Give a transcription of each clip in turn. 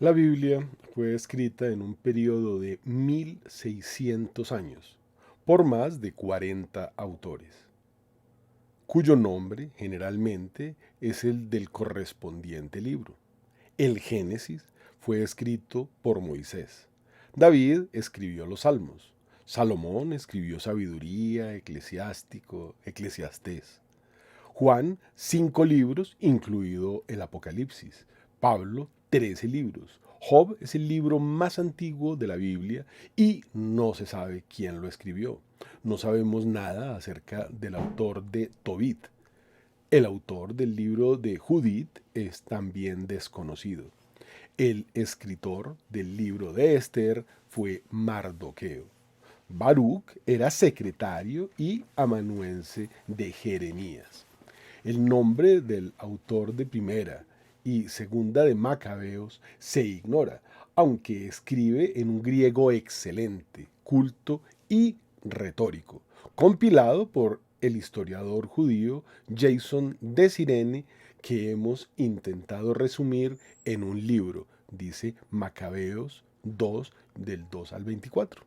La Biblia fue escrita en un periodo de 1600 años por más de 40 autores, cuyo nombre generalmente es el del correspondiente libro. El Génesis fue escrito por Moisés. David escribió los Salmos. Salomón escribió Sabiduría, Eclesiastés. Juan, 5 libros, incluido el Apocalipsis. Pablo, 13 libros. Job es el libro más antiguo de la Biblia y no se sabe quién lo escribió. No sabemos nada acerca del autor de Tobit. El autor del libro de Judith es también desconocido. El escritor del libro de Esther fue Mardoqueo. Baruch era secretario y amanuense de Jeremías. El nombre del autor de Primera y Segunda de Macabeos se ignora, aunque escribe en un griego excelente, culto y retórico, compilado por el historiador judío Jason de Cirene, que hemos intentado resumir en un libro, dice Macabeos 2 del 2 al 24.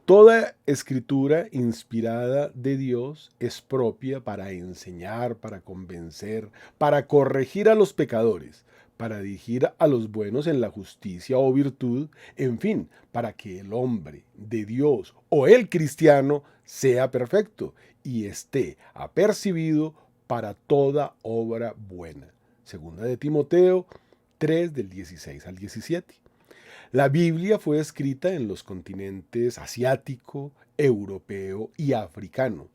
Toda escritura inspirada de Dios es propia para enseñar, para convencer, para corregir a los pecadores, para dirigir a los buenos en la justicia o virtud, en fin, para que el hombre de Dios o el cristiano sea perfecto y esté apercibido para toda obra buena. Segunda de Timoteo 3 del 16 al 17. La Biblia fue escrita en los continentes asiático, europeo y africano,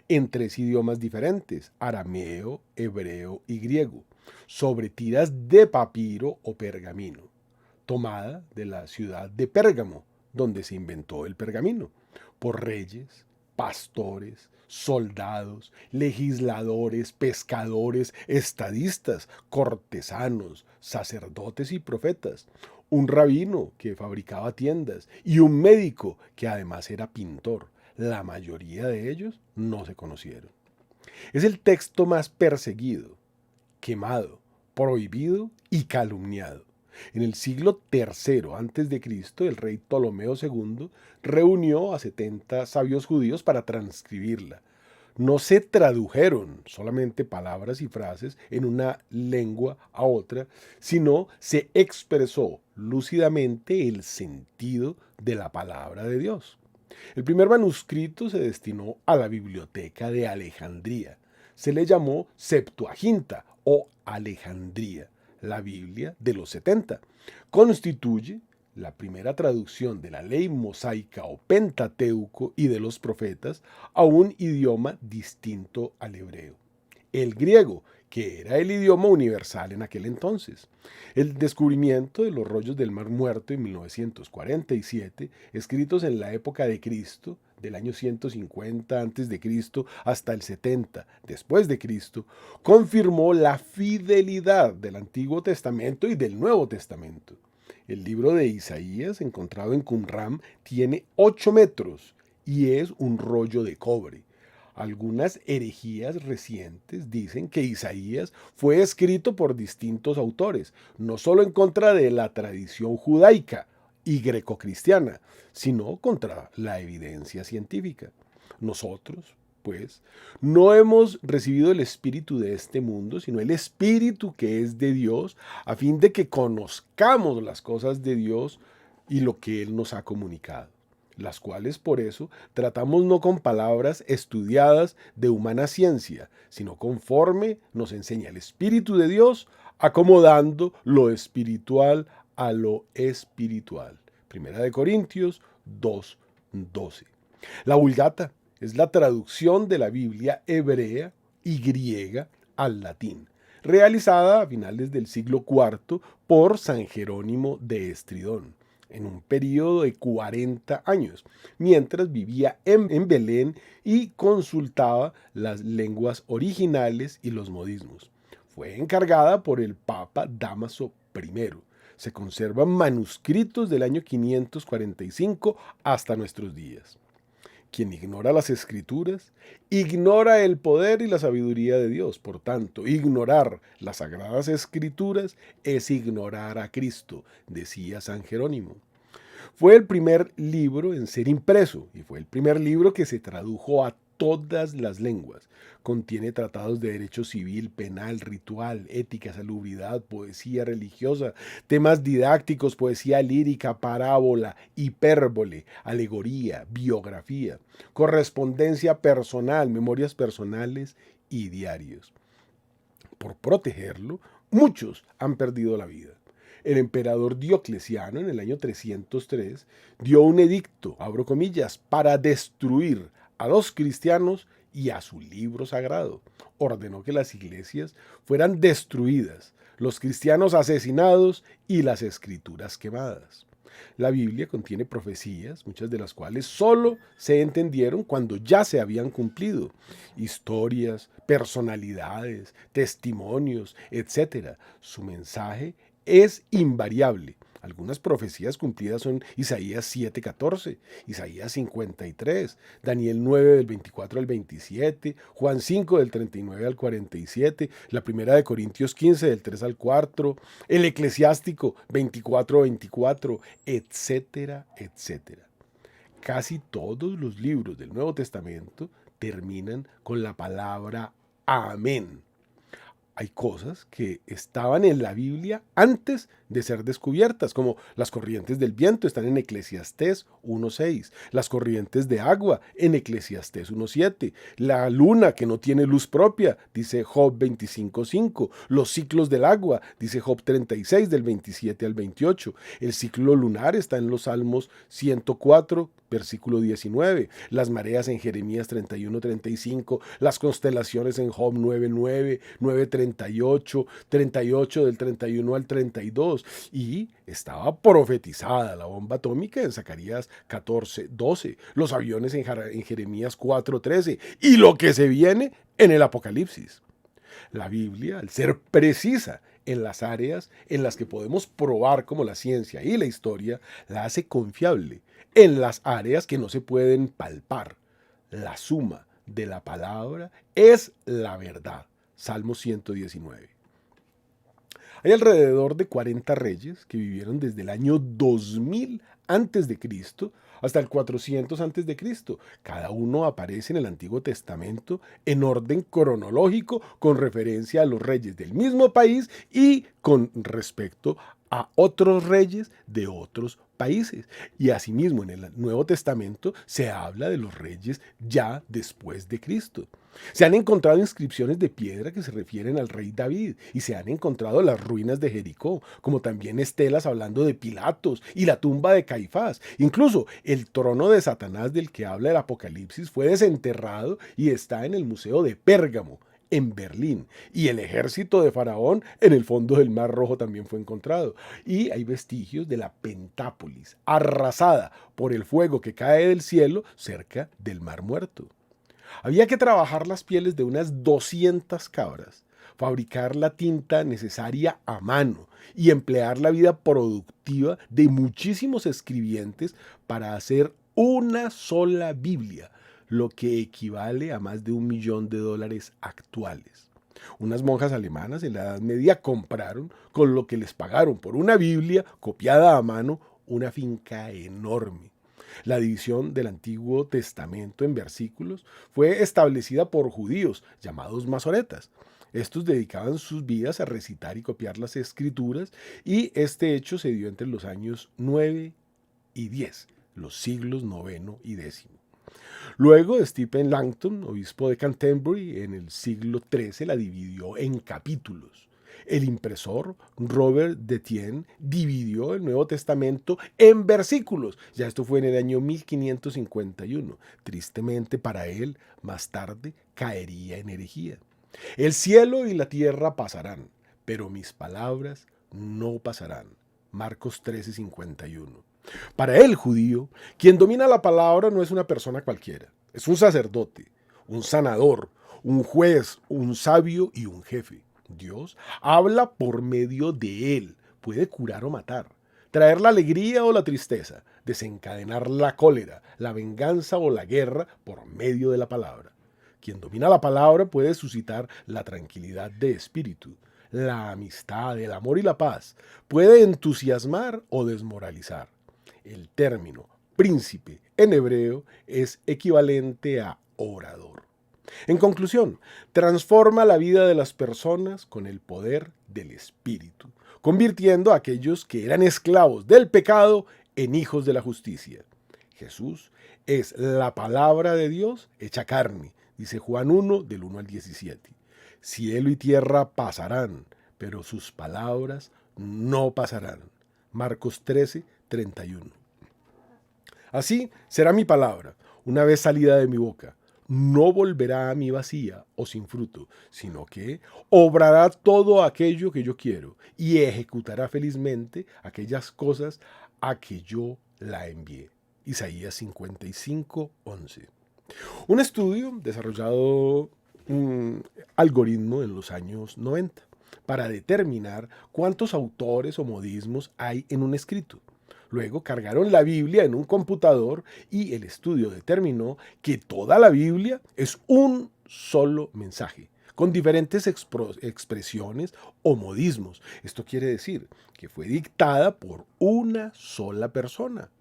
en 3 idiomas diferentes, arameo, hebreo y griego, sobre tiras de papiro o pergamino, tomada de la ciudad de Pérgamo, donde se inventó el pergamino, por reyes, pastores, soldados, legisladores, pescadores, estadistas, cortesanos, sacerdotes y profetas, un rabino que fabricaba tiendas y un médico que además era pintor. La mayoría de ellos no se conocieron. Es el texto más perseguido, quemado, prohibido y calumniado. En el siglo III a.C., el rey Ptolomeo II reunió a 70 sabios judíos para transcribirla. No se tradujeron solamente palabras y frases en una lengua a otra, sino se expresó lúcidamente el sentido de la palabra de Dios. El primer manuscrito se destinó a la biblioteca de Alejandría. Se le llamó Septuaginta o Alejandría, la Biblia de los 70. Constituye la primera traducción de la ley mosaica o Pentateuco y de los profetas a un idioma distinto al hebreo, el griego, que era el idioma universal en aquel entonces. El descubrimiento de los rollos del Mar Muerto en 1947, escritos en la época de Cristo, del año 150 a.C. hasta el 70 después de Cristo, confirmó la fidelidad del Antiguo Testamento y del Nuevo Testamento. El libro de Isaías, encontrado en Qumran, tiene 8 metros y es un rollo de cobre. Algunas herejías recientes dicen que Isaías fue escrito por distintos autores, no solo en contra de la tradición judaica y grecocristiana, sino contra la evidencia científica. Nosotros, pues, no hemos recibido el espíritu de este mundo, sino el espíritu que es de Dios, a fin de que conozcamos las cosas de Dios y lo que Él nos ha comunicado, las cuales por eso tratamos no con palabras estudiadas de humana ciencia, sino conforme nos enseña el Espíritu de Dios, acomodando lo espiritual a lo espiritual. Primera de Corintios 2:12. La Vulgata es la traducción de la Biblia hebrea y griega al latín, realizada a finales del siglo IV por San Jerónimo de Estridón, en un periodo de 40 años, mientras vivía en Belén y consultaba las lenguas originales y los modismos. Fue encargada por el Papa Dámaso I. Se conservan manuscritos del año 545 hasta nuestros días. Quien ignora las Escrituras, ignora el poder y la sabiduría de Dios. Por tanto, ignorar las Sagradas Escrituras es ignorar a Cristo, decía San Jerónimo. Fue el primer libro en ser impreso y fue el primer libro que se tradujo a todas las lenguas. Contiene tratados de derecho civil, penal, ritual, ética, salubridad, poesía religiosa, temas didácticos, poesía lírica, parábola, hipérbole, alegoría, biografía, correspondencia personal, memorias personales y diarios. Por protegerlo, muchos han perdido la vida. El emperador Diocleciano en el año 303 dio un edicto, abro comillas, para destruir a los cristianos y a su libro sagrado. Ordenó que las iglesias fueran destruidas, los cristianos asesinados y las escrituras quemadas. La Biblia contiene profecías, muchas de las cuales solo se entendieron cuando ya se habían cumplido. Historias, personalidades, testimonios, etc. Su mensaje es invariable. Algunas profecías cumplidas son Isaías 7:14, Isaías 53, Daniel 9 del 24 al 27, Juan 5 del 39 al 47, la primera de Corintios 15 del 3 al 4, el Eclesiástico 24:24, etcétera, etcétera. Casi todos los libros del Nuevo Testamento terminan con la palabra amén. Hay cosas que estaban en la Biblia antes de ser descubiertas, como las corrientes del viento están en Eclesiastés 1:6, las corrientes de agua en Eclesiastés 1:7, la luna que no tiene luz propia, dice Job 25:5, los ciclos del agua, dice Job 36 del 27 al 28, el ciclo lunar está en los Salmos 104, versículo 19, las mareas en Jeremías 31:35, las constelaciones en Job 9:9, 9:38, 38 del 31 al 32, y estaba profetizada la bomba atómica en Zacarías 14:12, los aviones en Jeremías 4:13 y lo que se viene en el Apocalipsis. La Biblia, al ser precisa en las áreas en las que podemos probar como la ciencia y la historia, la hace confiable en las áreas que no se pueden palpar. La suma de la palabra es la verdad. Salmo 119. Hay alrededor de 40 reyes que vivieron desde el año 2000 antes de Cristo hasta el 400 antes de Cristo. Cada uno aparece en el Antiguo Testamento en orden cronológico con referencia a los reyes del mismo país y con respecto a otros reyes de otros países. Y asimismo en el Nuevo Testamento se habla de los reyes ya después de Cristo. Se han encontrado inscripciones de piedra que se refieren al rey David y se han encontrado las ruinas de Jericó, como también estelas hablando de Pilatos y la tumba de Caifás. Incluso el trono de Satanás del que habla el Apocalipsis fue desenterrado y está en el Museo de Pérgamo, en Berlín, y el ejército de Faraón en el fondo del Mar Rojo también fue encontrado. Y hay vestigios de la Pentápolis, arrasada por el fuego que cae del cielo cerca del Mar Muerto. Había que trabajar las pieles de unas 200 cabras, fabricar la tinta necesaria a mano y emplear la vida productiva de muchísimos escribientes para hacer una sola Biblia, lo que equivale a más de $1.000.000 actuales. Unas monjas alemanas en la Edad Media compraron, con lo que les pagaron por una Biblia copiada a mano, una finca enorme. La división del Antiguo Testamento en versículos fue establecida por judíos llamados masoretas. Estos dedicaban sus vidas a recitar y copiar las escrituras y este hecho se dio entre los años 9 y 10, los siglos noveno y décimo. Luego, Stephen Langton, obispo de Canterbury, en el siglo XIII la dividió en capítulos. El impresor Robert Detienne dividió el Nuevo Testamento en versículos. Ya esto fue en el año 1551. Tristemente para él, más tarde caería en herejía. El cielo y la tierra pasarán, pero mis palabras no pasarán. Marcos 13:51. Para el judío, quien domina la palabra no es una persona cualquiera. Es un sacerdote, un sanador, un juez, un sabio y un jefe. Dios habla por medio de él. Puede curar o matar. traer la alegría o la tristeza, desencadenar la cólera, la venganza o la guerra por medio de la palabra. Quien domina la palabra puede suscitar la tranquilidad de espíritu, la amistad, el amor y la paz. Puede entusiasmar o desmoralizar. El término príncipe en hebreo es equivalente a orador. En conclusión, transforma la vida de las personas con el poder del Espíritu, convirtiendo a aquellos que eran esclavos del pecado en hijos de la justicia. Jesús es la palabra de Dios hecha carne, dice Juan 1, del 1 al 17. Cielo y tierra pasarán, pero sus palabras no pasarán. Marcos 13, 31. Así será mi palabra, una vez salida de mi boca. No volverá a mí vacía o sin fruto, sino que obrará todo aquello que yo quiero y ejecutará felizmente aquellas cosas a que yo la envié. Isaías 55, 11. Un estudio desarrollado un algoritmo en los años 90 para determinar cuántos autores o modismos hay en un escrito. Luego cargaron la Biblia en un computador y el estudio determinó que toda la Biblia es un solo mensaje, con diferentes expresiones o modismos. Esto quiere decir que fue dictada por una sola persona,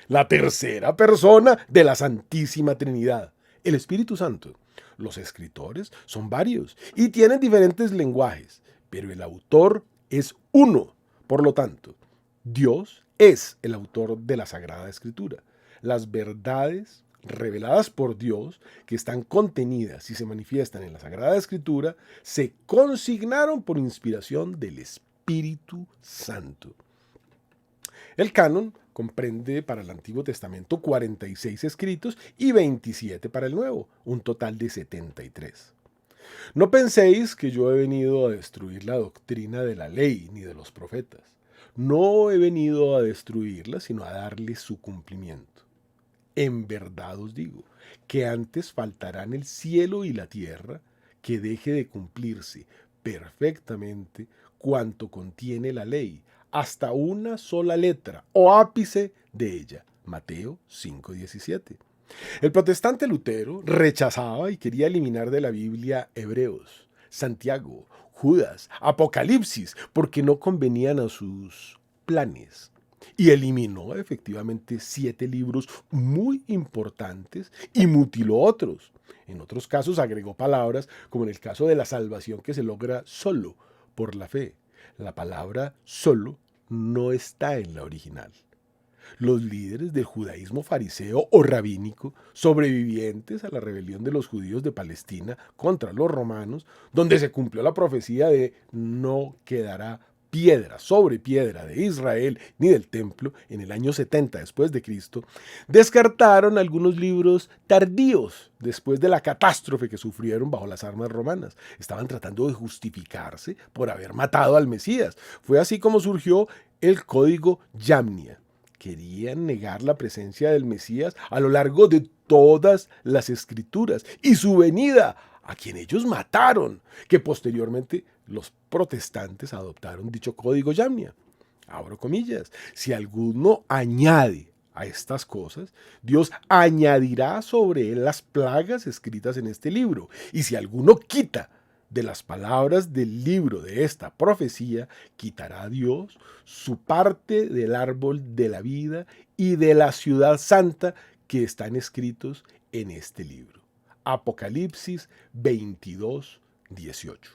la tercera persona de la Santísima Trinidad, el Espíritu Santo. Los escritores son varios y tienen diferentes lenguajes, pero el autor es uno. Por lo tanto, Dios es el autor de la Sagrada Escritura. Las verdades reveladas por Dios, que están contenidas y se manifiestan en la Sagrada Escritura, se consignaron por inspiración del Espíritu Santo. El canon comprende para el Antiguo Testamento 46 escritos y 27 para el Nuevo, un total de 73. No penséis que yo he venido a destruir la doctrina de la ley ni de los profetas. No he venido a destruirla, sino a darle su cumplimiento. En verdad os digo, que antes faltarán el cielo y la tierra, que deje de cumplirse perfectamente cuanto contiene la ley, hasta una sola letra o ápice de ella. Mateo 5:17. El protestante Lutero rechazaba y quería eliminar de la Biblia Hebreos, Santiago, Judas, Apocalipsis, porque no convenían a sus planes. Y eliminó efectivamente 7 libros muy importantes y mutiló otros. En otros casos agregó palabras, como en el caso de la salvación que se logra solo por la fe. La palabra solo no está en la original. Los líderes del judaísmo fariseo o rabínico, sobrevivientes a la rebelión de los judíos de Palestina contra los romanos, donde se cumplió la profecía de no quedará piedra sobre piedra de Israel ni del templo en el año 70 después de Cristo, descartaron algunos libros tardíos después de la catástrofe que sufrieron bajo las armas romanas. Estaban tratando de justificarse por haber matado al Mesías. Fue así como surgió el Código Yamnia. Querían negar la presencia del Mesías a lo largo de todas las escrituras y su venida, a quien ellos mataron, que posteriormente los protestantes adoptaron dicho código Yamnia. Abro comillas, si alguno añade a estas cosas, Dios añadirá sobre él las plagas escritas en este libro, y si alguno quita de las palabras del libro de esta profecía, quitará Dios su parte del árbol de la vida y de la ciudad santa que están escritos en este libro. Apocalipsis 22, 18.